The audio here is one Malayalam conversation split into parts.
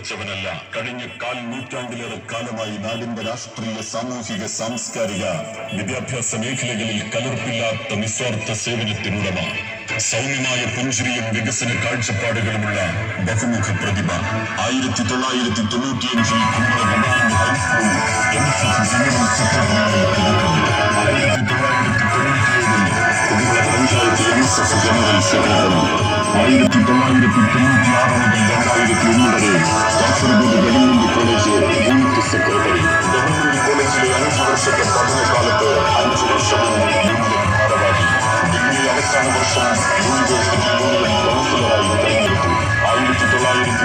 ജനിച്ചവനല്ല. കഴിഞ്ഞ 4 നൂറ്റാണ്ടിലേറെ കാലമായി നാടിന്റെ രാഷ്ട്രീയ, സാമൂഹിക, സാംസ്കാരിക, വിദ്യാഭ്യാസ മേഖലകളിൽ കലർപ്പില്ലാത്ത നിസ്വാർത്ഥ സേവനത്തിനുടമ, സൗമ്യമായ പുഞ്ചിരിയും വികസന കാഴ്ചപ്പാടുകളുമുള്ള ബഹുമുഖ പ്രതിഭ. 1995 Kumbla government high school NCC general സെക്രട്ടറിയായി പ്രവർത്തിക്കുന്നു. 1997 Kumbla panchayat NSS general secretary. 1996 മുതൽ 2001 വരെ Kasaragod government college unit secretary. Government കോളേജിലെ 5 വർഷത്തെ പഠനകാലത്ത് 5 വർഷവും യൂണിയൻ ഭാരവാഹി. ഡിഗ്രി അവസാന വർഷം യൂണിവേഴ്സിറ്റി യൂണിയൻ കൗൺസിലറായി തെരഞ്ഞെടുത്തു. 1999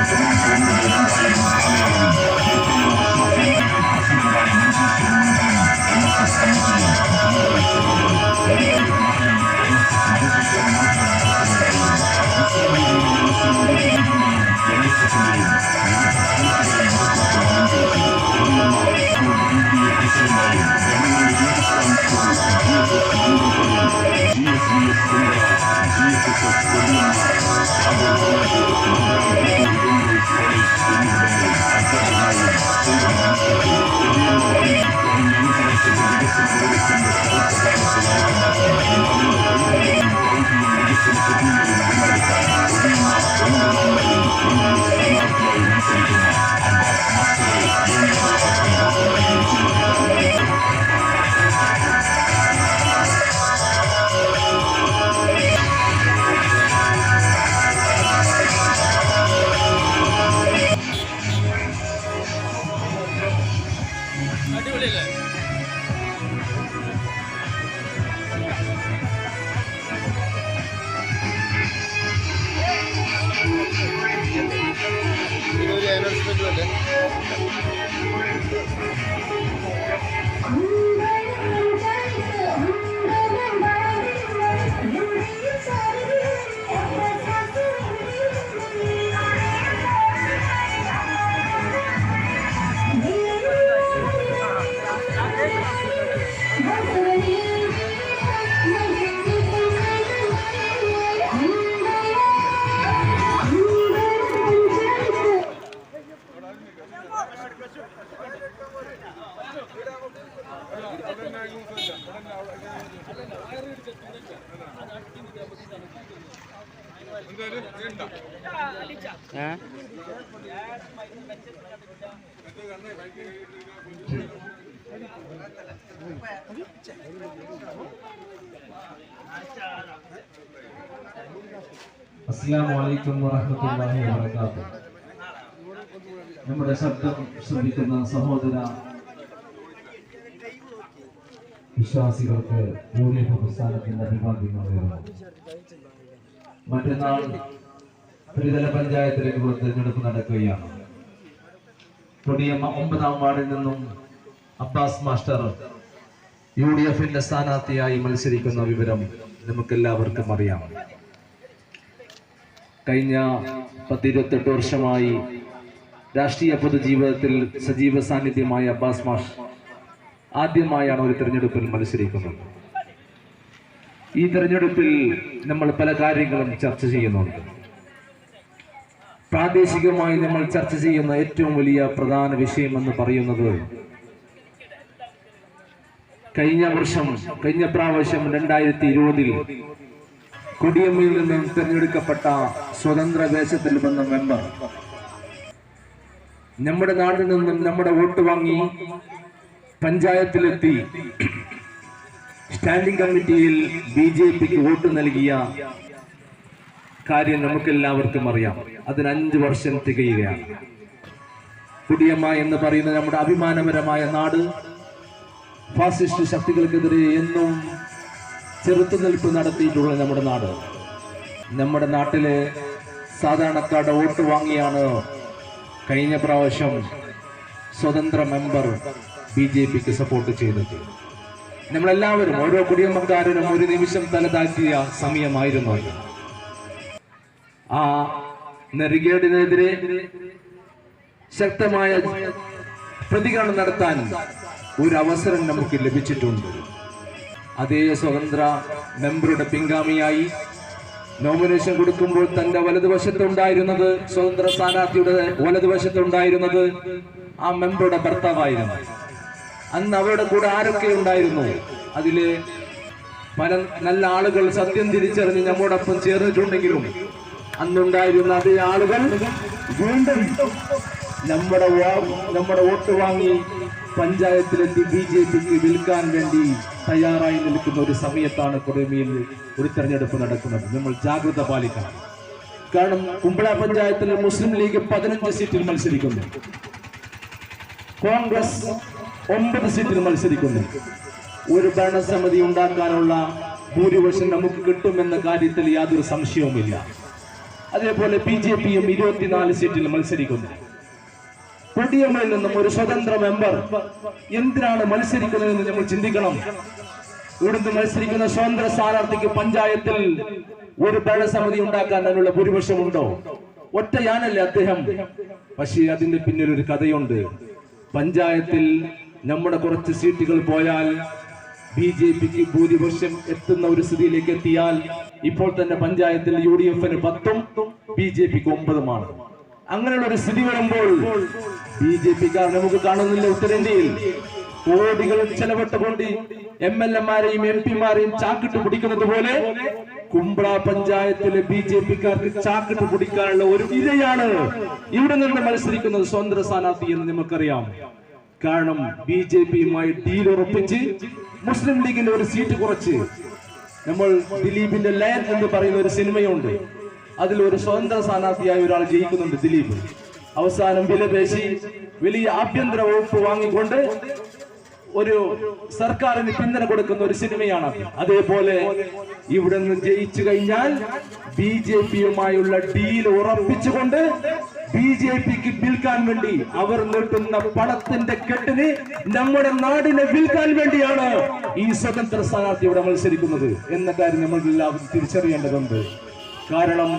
അസ്സലാമുഅലൈക്കും വറഹ്മത്തുള്ളാഹി വബറകാതുഹു. നമ്മുടെ ശബ്ദം ശ്രദ്ധിക്കുന്ന സഹോദര വിശ്വാസികൾക്ക് UDF പ്രസ്ഥാനത്തിന്റെ അഭിവാദ്യങ്ങൾ നേരുന്നു. മറ്റന്നാൾ ത്രിതല പഞ്ചായത്തിലേക്ക് തെരഞ്ഞെടുപ്പ് നടക്കുകയാണ്. കൊടിയമ്മ 9-ാം വാർഡിൽ നിന്നും അബ്ബാസ് മാസ്റ്റർ UDFന്റെ സ്ഥാനാർത്ഥിയായി മത്സരിക്കുന്ന വിവരം നമുക്കെല്ലാവർക്കും അറിയാം. കഴിഞ്ഞ 10-28 വർഷമായി രാഷ്ട്രീയ പൊതുജീവിതത്തിൽ സജീവ സാന്നിധ്യമായ അബ്ബാസ് മാസ്റ്റർ ആദ്യമായാണ് ഒരു തെരഞ്ഞെടുപ്പിൽ മത്സരിക്കുന്നത്. ഈ തെരഞ്ഞെടുപ്പിൽ നമ്മൾ പല കാര്യങ്ങളും ചർച്ച ചെയ്യുന്നുണ്ട്. പ്രാദേശികമായി നമ്മൾ ചർച്ച ചെയ്യുന്ന ഏറ്റവും വലിയ പ്രധാന വിഷയമെന്ന് പറയുന്നത് കഴിഞ്ഞ പ്രാവശ്യം 2020 കൊടിയമ്മയിൽ നിന്നും തിരഞ്ഞെടുക്കപ്പെട്ട സ്വതന്ത്ര വേഷത്തിൽ വന്ന മെമ്പർ നമ്മുടെ നാട്ടിൽ നിന്നും നമ്മുടെ വോട്ട് വാങ്ങി പഞ്ചായത്തിലെത്തി സ്റ്റാൻഡിംഗ് കമ്മിറ്റിയിൽ BJPക്ക് വോട്ട് നൽകിയ കാര്യം നമുക്കെല്ലാവർക്കും അറിയാം. അതിന് 5 വർഷം തികയുകയാണ്. കൊടിയമ്മ എന്ന് പറയുന്ന നമ്മുടെ അഭിമാനപരമായ നാട് ഫാസിസ്റ്റ് ശക്തികൾക്കെതിരെ എന്നും ചെറുത്തുനിൽപ്പ് നടത്തിയിട്ടുള്ള നമ്മുടെ നാട്. നമ്മുടെ നാട്ടിലെ സാധാരണക്കാരുടെ വോട്ട് വാങ്ങിയാണ് കഴിഞ്ഞ പ്രാവശ്യം സ്വതന്ത്ര മെമ്പർ BJPക്ക് സപ്പോർട്ട് ചെയ്തത്. നമ്മളെല്ലാവരും ഓരോ കുടിയമ്മക്കാരനും ഒരു നിമിഷം തലതാക്കിയ സമയമായിരുന്നു. ആ നെറികേടിനെതിരെ ശക്തമായ പ്രതികരണം നടത്താൻ ഒരു അവസരം നമുക്ക് ലഭിച്ചിട്ടുണ്ട്. അതേ സ്വതന്ത്ര മെമ്പറുടെ പിൻഗാമിയായി നോമിനേഷൻ കൊടുക്കുമ്പോൾ തന്റെ വലതുവശത്തുണ്ടായിരുന്നത്, സ്വതന്ത്ര സ്ഥാനാർത്ഥിയുടെ വലതുവശത്തുണ്ടായിരുന്നത് ആ മെമ്പറുടെ ഭർത്താവായിരുന്നു. അന്ന് അവരുടെ കൂടെ ആരൊക്കെ ഉണ്ടായിരുന്നു? അതില് പല നല്ല ആളുകൾ സത്യം തിരിച്ചറിഞ്ഞ് നമ്മോടൊപ്പം ചേർന്നിട്ടുണ്ടെങ്കിലും അന്നുണ്ടായിരുന്ന അതേ ആളുകൾ വീണ്ടും നമ്മുടെ വോട്ട് വാങ്ങി പഞ്ചായത്തിലെത്തി BJPക്ക് വിൽക്കാൻ വേണ്ടി തയ്യാറായി നിൽക്കുന്ന ഒരു സമയത്താണ് കൊടുമിയിൽ ഒരു തെരഞ്ഞെടുപ്പ് നടക്കുന്നത്. നമ്മൾ ജാഗ്രത പാലിക്കണം. കാരണം കുമ്പള പഞ്ചായത്തിൽ മുസ്ലിം ലീഗ് 15 സീറ്റിൽ മത്സരിക്കുന്നു, കോൺഗ്രസ് 9 സീറ്റിൽ മത്സരിക്കുന്നു. ഒരു ഭരണസമിതി ഉണ്ടാക്കാനുള്ള ഭൂരിപക്ഷം നമുക്ക് കിട്ടുമെന്ന കാര്യത്തിൽ യാതൊരു സംശയവുമില്ല. അതേപോലെ BJPയും 24 സീറ്റിൽ മത്സരിക്കുന്നു. കൊടിയമ്മയിൽ നിന്നും ഒരു സ്വതന്ത്ര മെമ്പർ എന്തിനാണ് മത്സരിക്കുന്നതെന്ന് നമ്മൾ ചിന്തിക്കണം. ഇവിടുന്ന് മത്സരിക്കുന്ന സ്വതന്ത്ര സ്ഥാനാർത്ഥിക്ക് പഞ്ചായത്തിൽ ഒരു ഭരണസമിതി ഉണ്ടാക്കാൻ അതിനുള്ള ഭൂരിപക്ഷമുണ്ടോ? ഒറ്റയാനല്ലേ അദ്ദേഹം. പക്ഷേ അതിന്റെ പിന്നിൽ ഒരു കഥയുണ്ട്. പഞ്ചായത്തിൽ നമ്മുടെ കുറച്ച് സീറ്റുകൾ പോയാൽ BJPക്ക് ഭൂരിപക്ഷം എത്തുന്ന ഒരു സ്ഥിതിയിലേക്ക് എത്തിയാൽ ഇപ്പോൾ തന്നെ പഞ്ചായത്തിൽ UDFന് 10ഉം BJPക്ക് 9ഉമാണ്. അങ്ങനെയുള്ള ഒരു സ്ഥിതി വരുമ്പോൾ BJPക്കാർ നമുക്ക് കാണുന്നില്ല. ഉത്തരേന്ത്യയിൽ കോടികൾ ചെലവിട്ടുകൊണ്ട് MLA-മാരെയും MP-മാരെയും ചാക്കിട്ട് പിടിക്കുന്നത് പോലെ കുമ്പള പഞ്ചായത്തിലെ BJPക്കാർക്ക് ചാക്കിട്ട് പിടിക്കാനുള്ള ഒരു ഇരയാണ് ഇവിടെ നിന്ന് മത്സരിക്കുന്നത് സ്വതന്ത്ര സ്ഥാനാർത്ഥി എന്ന് നമുക്കറിയാം. കാരണം BJPയുമായി ഡീൽ ഉറപ്പിച്ച് മുസ്ലിം ലീഗിന്റെ ഒരു സീറ്റ് കുറച്ച്, നമ്മൾ ദിലീപിന്റെ ലയൻ എന്ന് പറയുന്ന ഒരു സിനിമയുണ്ട്, അതിൽ ഒരു സ്വതന്ത്ര സ്ഥാനാർത്ഥിയായ ഒരാൾ ജയിക്കുന്നുണ്ട്, ദിലീപ്. അവസാനം വിലപേശി വലിയ ആഭ്യന്തര വകുപ്പ് വാങ്ങിക്കൊണ്ട് ഒരു സർക്കാരിന് പിന്തുണ കൊടുക്കുന്ന ഒരു സിനിമയാണ്. അതേപോലെ ഇവിടെ നിന്ന് ജയിച്ചു കഴിഞ്ഞാൽ BJPയുമായുള്ള ഡീൽ ഉറപ്പിച്ചുകൊണ്ട് BJPക്ക് വിൽക്കാൻ വേണ്ടി അവർ നീട്ടുന്ന പണത്തിന്റെ കെട്ടിന് നമ്മുടെ നാടിനെ വിൽക്കാൻ വേണ്ടിയാണ് ഈ സ്വതന്ത്ര സ്ഥാനാർത്ഥി ഇവിടെ മത്സരിക്കുന്നത് എന്ന കാര്യം നമ്മൾ എല്ലാവരും തിരിച്ചറിയേണ്ടതുണ്ട്. കാരണം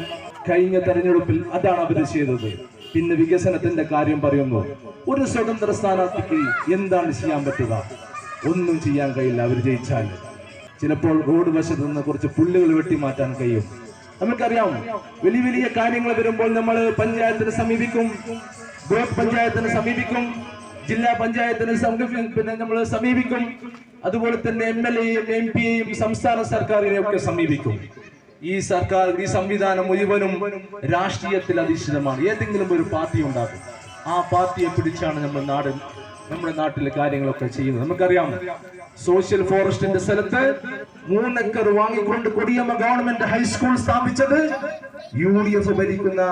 കഴിഞ്ഞ തെരഞ്ഞെടുപ്പിൽ അതാണ് അവർ ചെയ്തത്. പിന്നെ വികസനത്തിന്റെ കാര്യം പറയുന്നു. ഒരു സ്വതന്ത്ര സ്ഥാനാർത്ഥിക്ക് എന്താണ് ചെയ്യാൻ പറ്റുക? ഒന്നും ചെയ്യാൻ കഴിയില്ല. അവർ ജയിച്ചാൽ ചിലപ്പോൾ റോഡ് വശത്ത് നിന്ന് കുറച്ച് പുല്ലുകൾ വെട്ടിമാറ്റാൻ കഴിയും. നമുക്കറിയാം, വലിയ വലിയ കാര്യങ്ങൾ വരുമ്പോൾ നമ്മൾ പഞ്ചായത്തിനെ സമീപിക്കും, ബ്ലോക്ക് പഞ്ചായത്തിനെ സമീപിക്കും, ജില്ലാ പഞ്ചായത്തിനെ പിന്നെ നമ്മൾ സമീപിക്കും. അതുപോലെ തന്നെ MLA-യും MP-യെയും സംസ്ഥാന സർക്കാരിനെയൊക്കെ സമീപിക്കും. ഈ സർക്കാർ, ഈ സംവിധാനം മുഴുവനും രാഷ്ട്രീയത്തിൽ അധിഷ്ഠിതമാണ്. ഏതെങ്കിലും ഒരു പാർട്ടി ഉണ്ടാകും, ആ പാർട്ടിയെ പിടിച്ചാണ് നമ്മുടെ നാട്ടിലെ കാര്യങ്ങളൊക്കെ ചെയ്യുന്നത്. നമുക്കറിയാം, സോഷ്യൽ ഫോറസ്റ്റിന്റെ സ്ഥലത്ത് 3 ഏക്കർ വാങ്ങിക്കൊണ്ട് കൊടിയമ്മ ഗവൺമെന്റ് ഹൈസ്കൂൾ സ്ഥാപിച്ചത് UDF ഭരിക്കുന്ന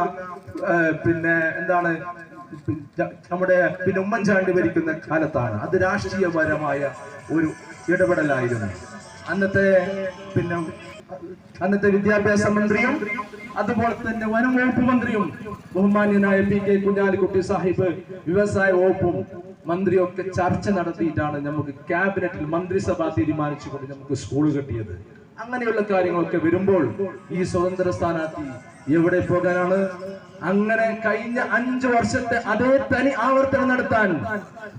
നമ്മുടെ ഉമ്മൻചാണ്ടി ഭരിക്കുന്ന കാലത്താണ്. അത് രാഷ്ട്രീയപരമായ ഒരു ഇടപെടലായിരുന്നു. അന്നത്തെ വിദ്യാഭ്യാസ മന്ത്രിയും അതുപോലെ തന്നെ വനം വകുപ്പ് മന്ത്രിയും ബഹുമാന്യനായ PK കുഞ്ഞാലിക്കുട്ടി സാഹിബ് വ്യവസായ വകുപ്പും മന്ത്രിയൊക്കെ ചർച്ച നടത്തിയിട്ടാണ് നമുക്ക് ക്യാബിനറ്റിൽ മന്ത്രിസഭ തീരുമാനിച്ചുകൊണ്ട് നമുക്ക് സ്കൂൾ കിട്ടിയത്. അങ്ങനെയുള്ള കാര്യങ്ങളൊക്കെ വരുമ്പോൾ ഈ സ്വതന്ത്ര സ്ഥാനാർത്ഥി എവിടെ പോകാനാണ്? അങ്ങനെ കഴിഞ്ഞ 5 വർഷത്തെ അതേ തനി ആവർത്തനം നടത്താൻ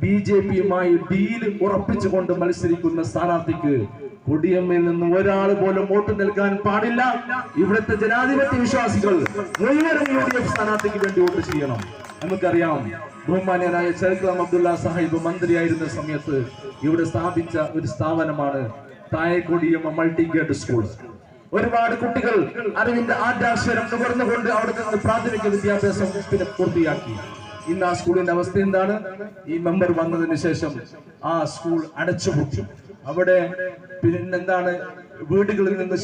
BJPയുമായി ഡീൽ ഉറപ്പിച്ചുകൊണ്ട് മത്സരിക്കുന്ന സ്ഥാനാർത്ഥിക്ക് കൊടിയമ്മയിൽ നിന്ന് ഒരാൾ പോലും വോട്ട് നൽകാൻ പാടില്ല. ഇവിടുത്തെ ജനാധിപത്യ വിശ്വാസികൾ മുഴുവനും UDF സ്ഥാനാർത്ഥിക്ക് വേണ്ടി വോട്ട് ചെയ്യണം. നമുക്കറിയാം, ബഹുമാന്യനായ ചെറുക്കളം അബ്ദുള്ള സാഹിബ് മന്ത്രിയായിരുന്ന സമയത്ത് ഇവിടെ സ്ഥാപിച്ച ഒരു സ്ഥാപനമാണ് തായക്കൊടിയമ്മ മൾട്ടി ഗ്രേഡ് സ്കൂൾ. ഒരുപാട് കുട്ടികൾ അറിവിന്റെ ആദ്യാക്ഷരം നുകർന്നുകൊണ്ട് അവിടെ നിന്ന് പ്രാഥമിക വിദ്യാഭ്യാസം പൂർത്തിയാക്കി. ഇന്ന് ആ സ്കൂളിന്റെ അവസ്ഥ എന്താണ്? ഈ മെമ്പർ വന്നതിന് ശേഷം ആ സ്കൂൾ അടച്ചുപൂട്ടി. അവിടെ പിന്നെന്താണ്, വീടുകളിൽ നിന്ന്